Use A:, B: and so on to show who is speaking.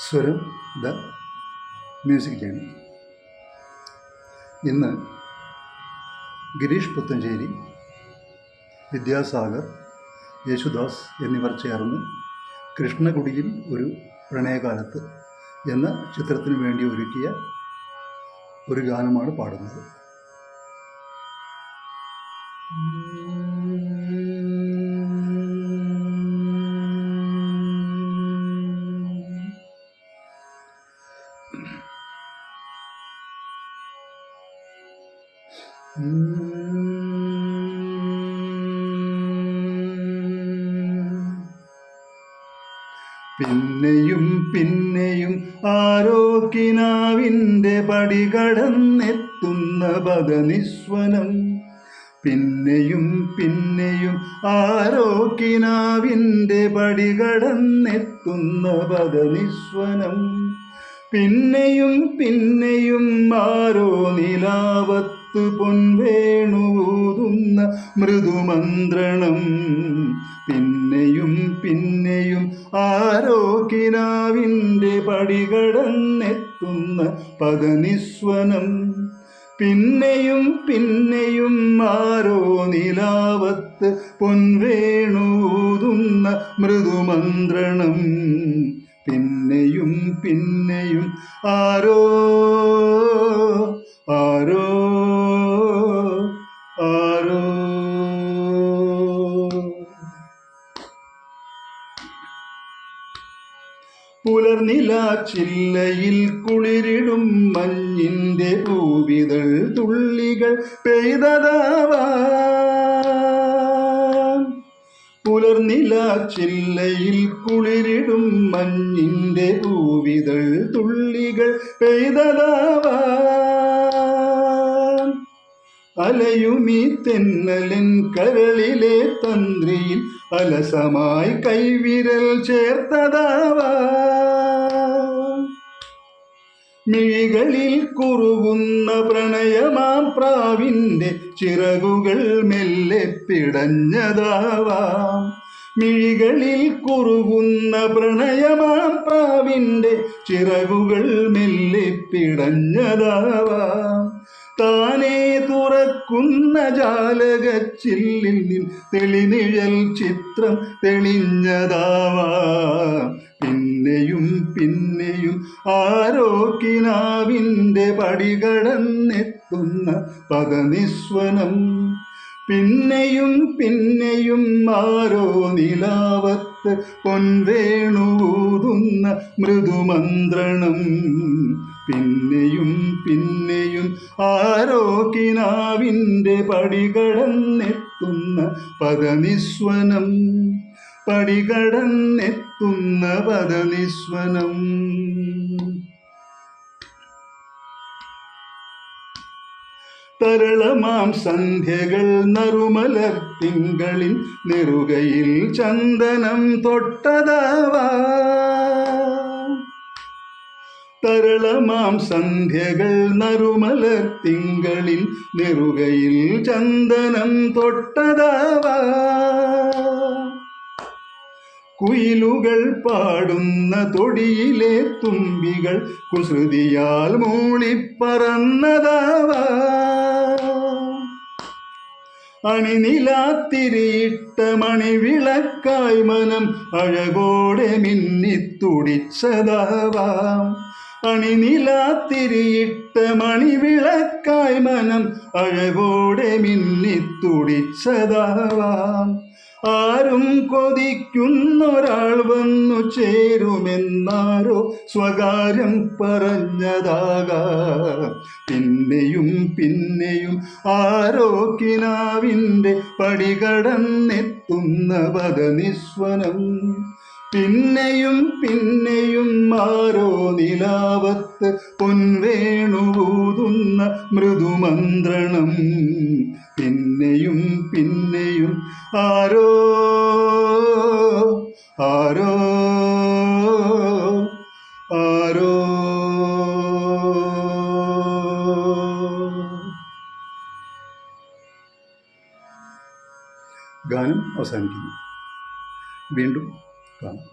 A: സ്വരം the music journey. ഇന്ന് ഗിരീഷ് പുത്തഞ്ചേരി, വിദ്യാസാഗർ, യേശുദാസ് എന്നിവർ ചേർന്ന് കൃഷ്ണകുടിയിൽ ഒരു പ്രണയകാലത്ത് എന്ന ചിത്രത്തിന് വേണ്ടി ഒരുക്കിയ ഒരു ഗാനമാണ് പാടുന്നത്. പിന്നെയും പിന്നെയും ആരോ കിനാവിൻ്റെ പടി കടന്നെത്തുന്ന പദനിസ്വനം. പിന്നെയും പിന്നെയും ആരോ കിനാവിൻ്റെ പടി കടന്നെത്തുന്ന പദനിസ്വനം. പിന്നെയും പിന്നെയും ആരോ നിലാവത്ത് പൊൻവേണൂതുന്ന മൃദുമന്ത്രണം. പിന്നെയും പിന്നെയും ആരോ കിനാവിൻ്റെ പടി കടന്നെത്തുന്ന പദനിസ്വനം. പിന്നെയും പിന്നെയും ആരോ നിലാവത്ത് പൊൻവേണൂതുന്ന മൃദുമന്ത്രണം. പിന്നെയും പിന്നെയും ആരോ ആരോ ആരോ. പുലർനിലാച്ചില്ലയിൽ കുളിരിടും മഞ്ഞിൻ്റെ പൂവിതൾ തുള്ളികൾ പെയ്തതാവാം. പുലർനിലാച്ചില്ലയിൽ കുളിരിടും മഞ്ഞിൻ്റെ പൂവിതൾ തുള്ളികൾ പെയ്തതാവാം. അലയുമീ തെന്നലൻ കരളിലെ തന്ത്രിയിൽ അലസമായി കൈവിരൽ ചേർത്തതാവാം. മിഴികളിൽ കുറുകുന്ന പ്രണയമാം പ്രാവിൻ്റെ ചിറകുകൾ മെല്ലെ പിടഞ്ഞതാവാം. മിഴികളിൽ കുറുകുന്ന പ്രണയമാം പ്രാവിൻ്റെ ചിറകുകൾ മെല്ലെ പിടഞ്ഞതാവാം. താനേ തുറക്കുന്ന ജാലകച്ചില്ലിൽ നിൻ തെളിനിഴൽ ചിത്രം തെളിഞ്ഞതാവാം. പിന്നെയും പിന്നെയും ആരോ കിനാവിൻ്റെ പടി കടന്നെത്തുന്ന പദനിസ്വനം. പിന്നെയും പിന്നെയും ആരോ നിലാവത്ത് പൊൻവേണൂതുന്ന മൃദുമന്ത്രണം. പിന്നെയും പിന്നെയും ആരോ കിനാവിൻ്റെ പടി കടന്നെത്തുന്ന പദനിസ്വനം. പടി കടന്നെത്തുന്ന പദനിസ്വനം. തരളമാം സന്ധ്യകൾ നറുമലർ തിങ്കളിൻ നെറുകയിൽ ചന്ദനം തൊട്ടതാവാം. തരളമാം സന്ധ്യകൾ നറുമലർ തിങ്കളിൻ നെറുകയിൽ ചന്ദനം തൊട്ടതാവാം. കുയിലുകൾ പാടുന്ന തൊടിയിലെ തുമ്പികൾ കുസൃതിയാൽ മൂളിപ്പറന്നതാവാം. അണിനിലാത്തിരിയിട്ട മണിവിളക്കായി മനം അഴകോടെ മിന്നിത്തുടിച്ചതാവാം. അണിനിലാത്തിരിയിട്ട മണിവിളക്കായി മനം അഴകോടെ മിന്നിത്തുടിച്ചതാവാം. ആരും കൊതിക്കുന്നൊരാൾ വന്നു ചേരുമെന്നാരോ സ്വകാര്യം പറഞ്ഞതാകാം. പിന്നെയും പിന്നെയും ആരോ കിനാവിൻ്റെ പടി കടന്നെത്തുന്ന പദനിസ്വനം. പിന്നെയും പിന്നെയും ആരോ നിലാവത്ത് പൊൻവേണൂതുന്ന മൃദുമന്ത്രണം. പിന്നെയും പിന്നെയും ആരോ ആരോ ആരോ. ഗാനം അവസാനിക്കുന്നു. വീണ്ടും കാണാം.